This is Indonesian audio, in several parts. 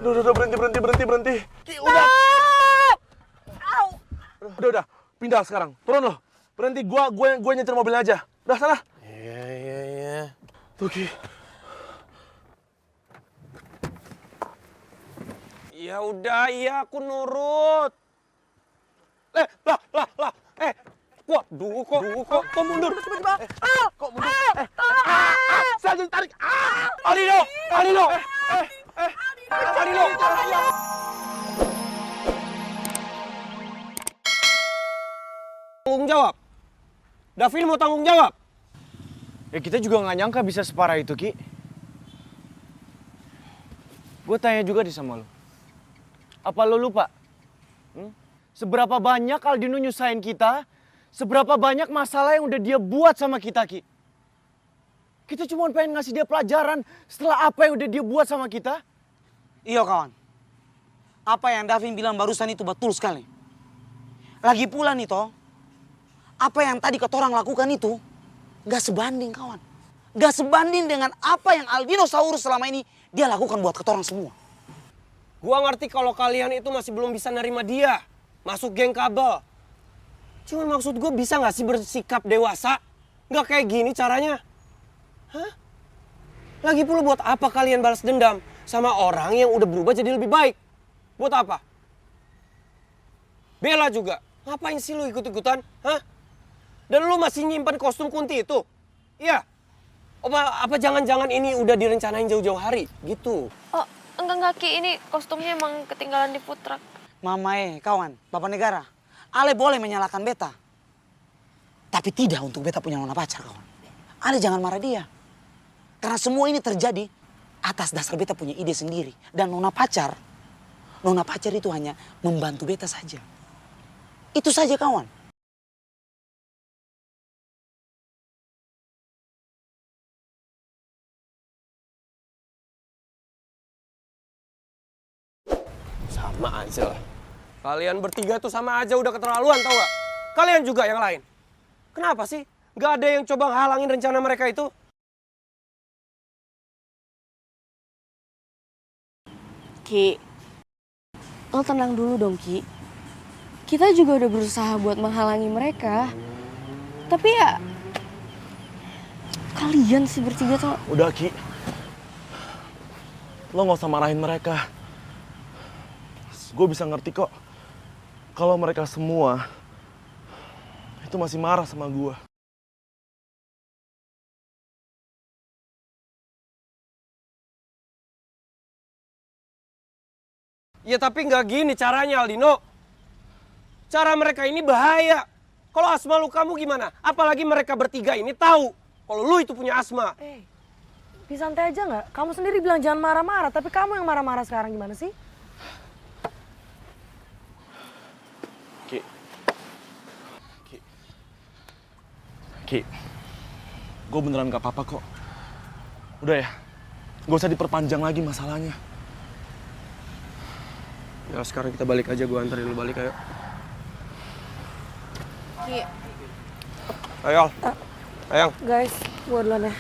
Udah, berhenti. Ki, udah. Udah, pindah sekarang. Turun lo. Berhenti, gua nyetir mobilnya aja. Udah, sana. Iya. Tuh, Ki. Ya udah, iya aku nurut. Kok mundur? Kok mundur? Saya jadi tarik. Aldino! Aldino! Tanggung jawab. Davin mau tanggung jawab. Ya kita juga nggak nyangka bisa separah itu, Ki. Gue tanya juga sama lo. Apa lo lupa? Seberapa banyak Aldino nyusahin kita, seberapa banyak masalah yang udah dia buat sama kita, Ki. Kita cuma pengen ngasih dia pelajaran setelah apa yang udah dia buat sama kita. Iya kawan, apa yang Davin bilang barusan itu betul sekali. Lagi pula nih toh, apa yang tadi ketorang lakukan itu gak sebanding kawan. Gak sebanding dengan apa yang Aldino Saurus selama ini dia lakukan buat ketorang semua. Gua ngerti kalau kalian itu masih belum bisa nerima dia masuk geng kabel. Cuman maksud gue bisa gak sih bersikap dewasa? Gak kayak gini caranya. Hah? Lagi pula buat apa kalian balas dendam sama orang yang udah berubah jadi lebih baik? Buat apa? Bella juga. Ngapain sih lu ikut-ikutan? Hah? Dan lu masih nyimpan kostum Kunti itu? Iya. Apa jangan-jangan ini udah direncanain jauh-jauh hari? Gitu. Oh, enggak Ki, ini kostumnya emang ketinggalan di food truck. Mama kawan, Bapak Negara, Ale boleh menyalahkan beta. Tapi tidak untuk beta punya nona pacar kawan. Ale jangan marah dia. Karena semua ini terjadi atas dasar beta punya ide sendiri. Dan nona pacar itu hanya membantu beta saja. Itu saja kawan. Sama aja lah. Kalian bertiga tuh sama aja udah keterlaluan tau gak? Kalian juga yang lain. Kenapa sih? Gak ada yang coba halangin rencana mereka itu? Ki, lo tenang dulu dong Ki. Kita juga udah berusaha buat menghalangi mereka. Tapi ya, kalian sih bertiga tuh. Udah, Ki. Lo nggak usah marahin mereka. Gue bisa ngerti kok. Kalau mereka semua itu masih marah sama gue. Ya tapi nggak gini caranya Aldino. Cara mereka ini bahaya. Kalau asma lu kamu gimana? Apalagi mereka bertiga ini tahu kalau lu itu punya asma. Bisa santai aja nggak? Kamu sendiri bilang jangan marah-marah, tapi kamu yang marah-marah sekarang gimana sih? Ki, gue beneran gak apa-apa kok. Udah ya, gak usah diperpanjang lagi masalahnya. Ya sekarang kita balik aja, gue anterin lu balik ayo. Ki. Ayo, Ayang. Guys, gua duluan ya.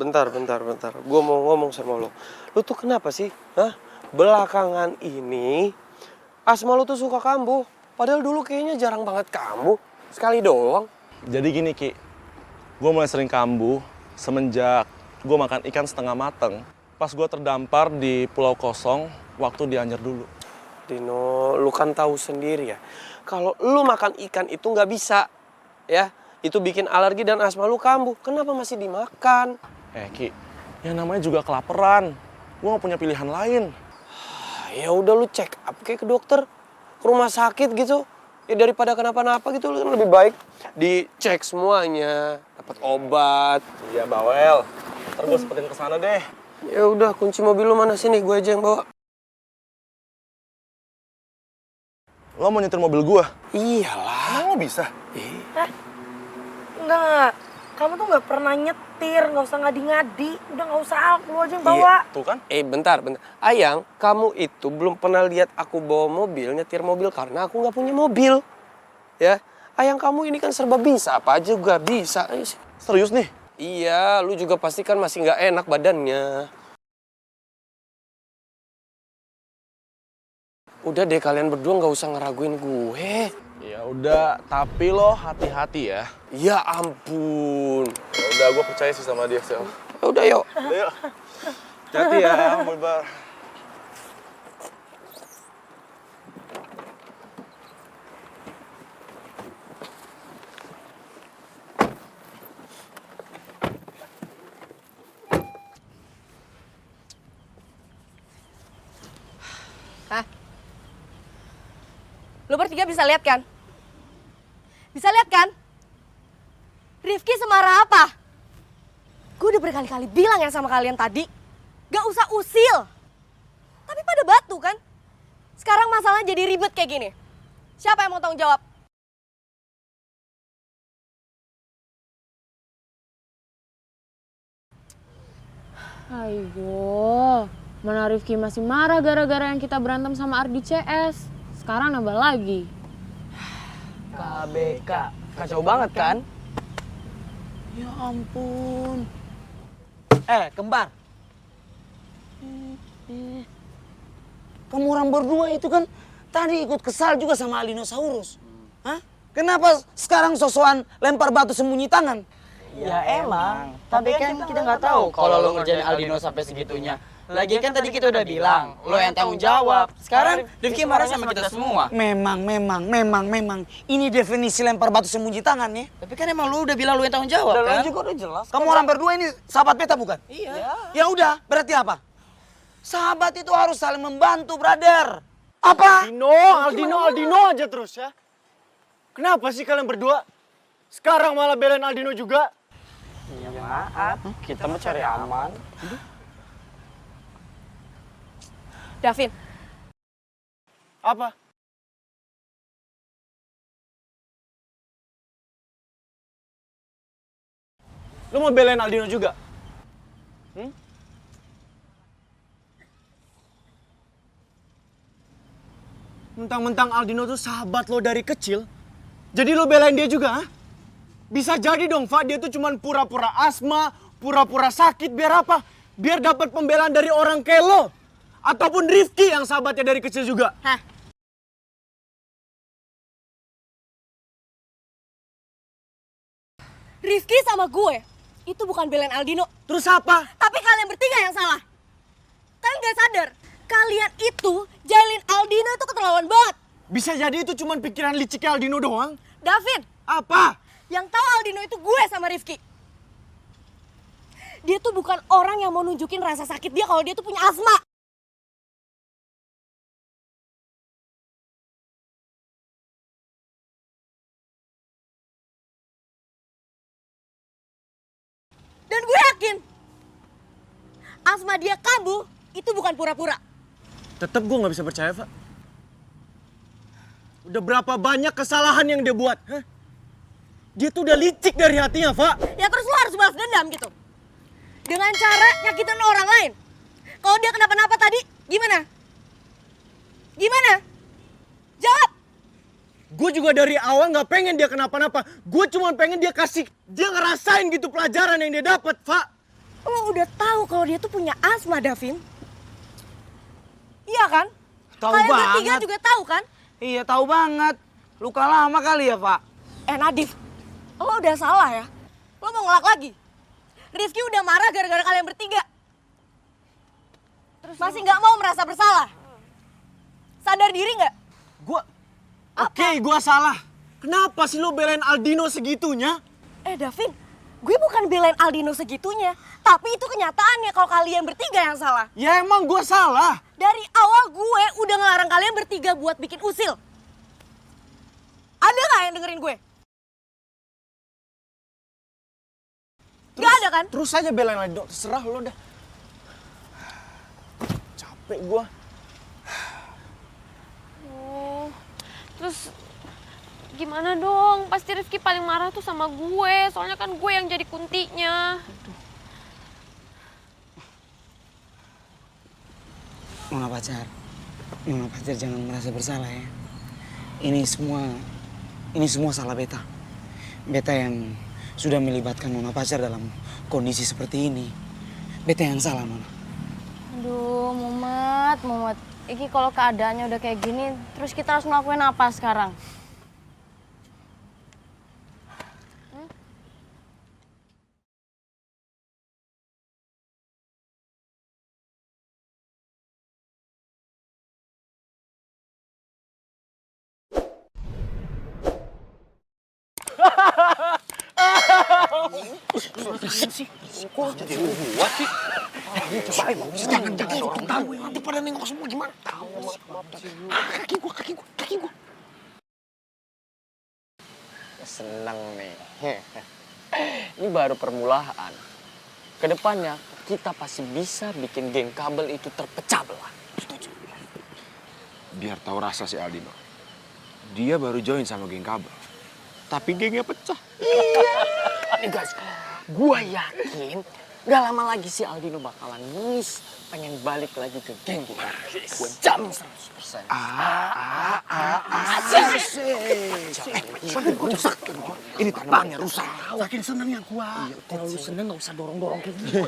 Bentar. Gue mau ngomong sama lo. Lu tuh kenapa sih? Hah? Belakangan ini asma lu tuh suka kambuh. Padahal dulu kayaknya jarang banget kambuh. Sekali doang. Jadi gini, Ki. Gue mulai sering kambuh semenjak gue makan ikan setengah mateng. Pas gue terdampar di Pulau Kosong waktu di Anyer dulu. Dino, lu kan tahu sendiri ya. Kalau lu makan ikan itu nggak bisa. Ya, itu bikin alergi dan asma lu kambuh. Kenapa masih dimakan? Ki, yang namanya juga kelaparan. Gue gak punya pilihan lain. Ya udah lu check up kayak ke dokter, ke rumah sakit gitu. Ya daripada kenapa-napa gitu kan lebih baik dicek semuanya, dapat obat. Iya, bawel. Ntar gue sempetin kesana deh. Ya udah, kunci mobil lu mana sini? Gue aja yang bawa. Lo mau nyetir mobil gue? Iyalah. Emang lo bisa? Enggak. Kamu tuh nggak pernah nyetir, nggak usah ngadi-ngadi. Udah nggak usah, lu aja yang bawa. Tuh kan? Bentar. Ayang, kamu itu belum pernah lihat aku bawa mobil, nyetir mobil karena aku nggak punya mobil. Ya, Ayang kamu ini kan serba bisa, apa aja juga bisa. Ayo sih. Serius nih? Iya, lu juga pasti kan masih nggak enak badannya. Udah deh, kalian berdua nggak usah ngeraguin gue. Ya udah, tapi lo hati-hati ya. Ya ampun. Ya udah, gue percaya sih sama dia, Sel. Ya udah yuk. Udah yuk. Hati ya, Bulbar. Hah? Lu bertiga bisa lihat kan? Bisa lihat kan? Rifki semarah apa? Gue udah berkali-kali bilang ya sama kalian tadi, gak usah usil. Tapi pada batu kan? Sekarang masalahnya jadi ribet kayak gini. Siapa yang mau tanggung jawab? Aigo, mana Rifki masih marah gara-gara yang kita berantem sama Ardi CS. Sekarang nambah lagi. KBK. Kacau banget kan? Ya ampun. Kembar. Kamu orang berdua itu kan tadi ikut kesal juga sama Aldinosaurus. Hah? Kenapa sekarang sosokan lempar batu sembunyi tangan? Ya emang, tapi kan kita nggak tahu kalau lo ngerjain Aldino sampai segitunya. Lagi kan tadi kita udah bilang, lo yang tanggung jawab. Sekarang Rifki marah sama kita semua. Memang. Ini definisi lempar batu sembunyi tangan ya. Tapi kan emang lo udah bilang lo yang tanggung jawab kan? Juga udah jelas. Kamu orang berdua ini sahabat beta bukan? Iya. Ya udah, berarti apa? Sahabat itu harus saling membantu, brother. Apa? Aldino aja terus ya. Kenapa sih kalian berdua? Sekarang malah belain Aldino juga? Ya maaf, kita mau cari aman. Davin, Apa? Lu mau belain Aldino juga? Mentang-mentang Aldino tuh sahabat lo dari kecil, jadi lo belain dia juga, ha? Bisa jadi dong, Fa, dia tuh cuman pura-pura asma, pura-pura sakit, biar apa? Biar dapat pembelaan dari orang kayak lo. Ataupun Rifki yang sahabatnya dari kecil juga. hah? Rifki sama gue itu bukan belain Aldino, Terus apa? tapi kalian bertiga yang salah. Kalian gak sadar, kalian itu jahilin Aldino itu keterlaluan banget. Bisa jadi itu cuman pikiran liciknya Aldino doang. Davin, Apa? yang tahu Aldino itu gue sama Rifki. Dia tuh bukan orang yang mau nunjukin rasa sakit dia kalau dia tuh punya asma. Dan gue yakin asma dia kambuh itu bukan pura-pura. Tetap gue nggak bisa percaya, Pak. Udah berapa banyak kesalahan yang dia buat? Hah? Dia tuh udah licik dari hatinya, Pak. Ya terus lo harus balas dendam gitu. Dengan cara nyakitin orang lain. Kalau dia kenapa-napa tadi, gimana? Gimana? Jawab! Gue juga dari awal nggak pengen dia kenapa-napa. Gue cuma pengen dia ngerasain gitu pelajaran yang dia dapat, Pak. Lo udah tahu kalau dia tuh punya asma, Davin. Iya kan? Tahu Kalian banget. bertiga juga tahu kan? Iya, tahu banget. Luka lama kali ya, Pak. Nadif, lo udah salah ya. Lo mau ngelak lagi. Rifki udah marah gara-gara kalian bertiga. Masih nggak mau merasa bersalah. Sadar diri nggak? Oke, gue salah. Kenapa sih lo belain Aldino segitunya? Davin, gue bukan belain Aldino segitunya. Tapi itu kenyataannya kalau kalian bertiga yang salah. Ya emang gue salah. Dari awal gue udah ngelarang kalian bertiga buat bikin usil. Ada nggak yang dengerin gue? Gak ada kan? Terus aja belain Aldino, terserah lo dah. Capek gue. Terus Gimana dong? Pasti Rifki paling marah tuh sama gue. Soalnya kan gue yang jadi kuntinya. Nona pacar jangan merasa bersalah ya. Ini semua salah beta. Beta yang sudah melibatkan Nona pacar dalam kondisi seperti ini. Beta yang salah, Nona. Aduh, Mumet. Iki kalau keadaannya udah kayak gini, terus kita harus ngelakuin apa sekarang? Seneng nih. Ini baru permulaan. Kedepannya kita pasti bisa bikin geng kabel itu terpecah belah. Biar tahu rasa si Aldino. Dia baru join sama geng kabel. Tapi gengnya pecah. Nih guys, gua yakin gak lama lagi si Aldino bakalan nangis. Pengen balik lagi ke geng kita. Gua jamin 100%. Ini tambangnya rusak. Saking senengnya gua. Kalau lu seneng gak usah dorong-dorong kayak gitu.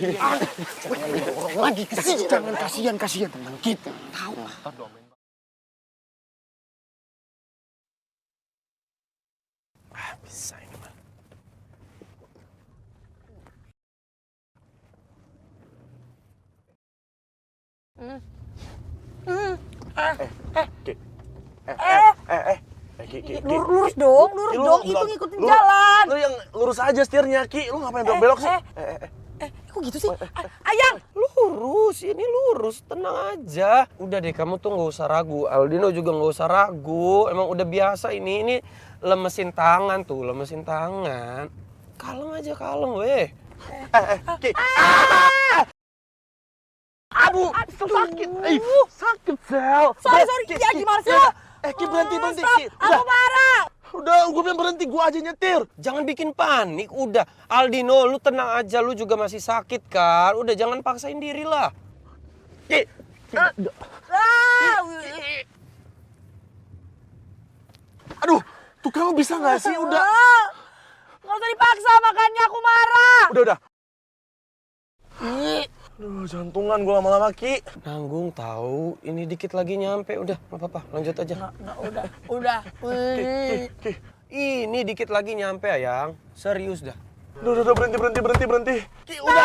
Jangan didorong lagi ke sini. Jangan kasihan teman kita. Tahu. Bisa ini mah. Lurus dong, itu ngikutin jalan. Lu yang lurus aja setirnya, Ki. Lu ngapain belok-belok sih? Kok gitu sih? Ayang, lurus, ini lurus, tenang aja. Udah deh, kamu tuh nggak usah ragu. Aldino juga nggak usah ragu. Emang udah biasa ini lemesin tangan tuh, lemesin tangan. Kalem aja, kalem, weh. Ki. Aduh, sakit. Sakit, Sel. Sorry, ya gimana sih? Ki, berhenti, Ki. Aku marah. Udah, gue bilang berhenti, gue aja nyetir. Jangan bikin panik, udah. Aldino, lu tenang aja, lu juga masih sakit kan. Udah, jangan paksain diri lah. Ki. Aduh, tuh kamu bisa nggak sih? Udah. Nggak usah dipaksa, makanya aku marah. Udah. Aduh, jantungan gue lama-lama, Ki. Nanggung tahu, ini dikit lagi nyampe. Udah, nggak apa-apa, lanjut aja. Udah. Ki. Ini dikit lagi nyampe, Ayang. Serius dah. Udah, berhenti. Ki, udah.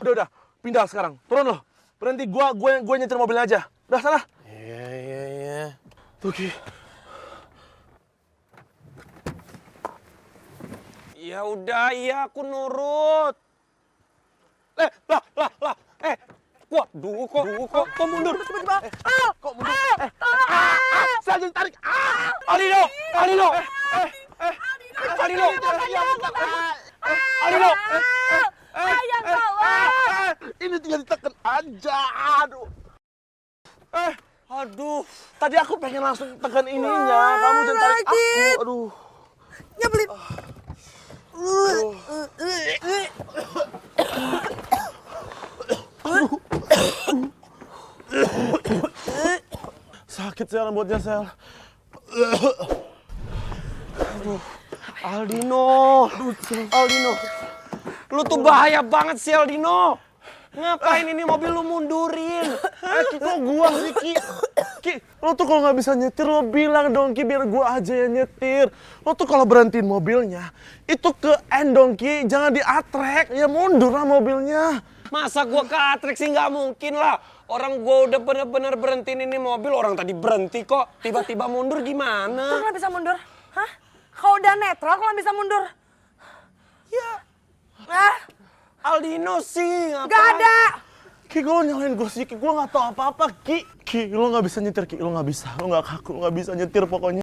Udah. Pindah sekarang. Turun loh. Berhenti, gue nyetir mobilnya aja. Udah, sana. Iya. Tuh, Ki. Ya udah, iya aku nurut. Lah. Kok mundur? Kok mundur? Saya jadi tarik. Aldino. Ayang, tolong. Ini tinggal ditekan aja. Aduh. Tadi aku pengen langsung tekan ininya. Kamu jangan tarik aku. Aduh. Nyebelin. Sakit Sel, rambutnya Sel. Aldino. Lu tuh bahaya banget sih, Aldino. Ngapain ini mobil lu mundurin? Ki, kok gua sih, Ki? Ki, lo tuh kalau nggak bisa nyetir, lo bilang dong, Ki, biar gua aja yang nyetir. Lo tuh kalau berhentiin mobilnya, itu ke end dong, Ki. Jangan diatrek, ya mundur lah mobilnya. Masa gua ke atrek sih? Nggak mungkin lah. Orang gua udah bener-bener berhentiin ini mobil, orang tadi berhenti kok. Tiba-tiba mundur gimana? Kok nggak bisa mundur? Hah? Kalau udah netral, kok nggak bisa mundur? Ya, Aldino sih, ngapain? Nggak ada. Ki, gue nyalain gue sih, Ki. Gue nggak tahu apa-apa, Ki. Ki, lo nggak bisa nyetir, Ki. Lo nggak bisa. Lo nggak kaku, lo nggak bisa nyetir pokoknya.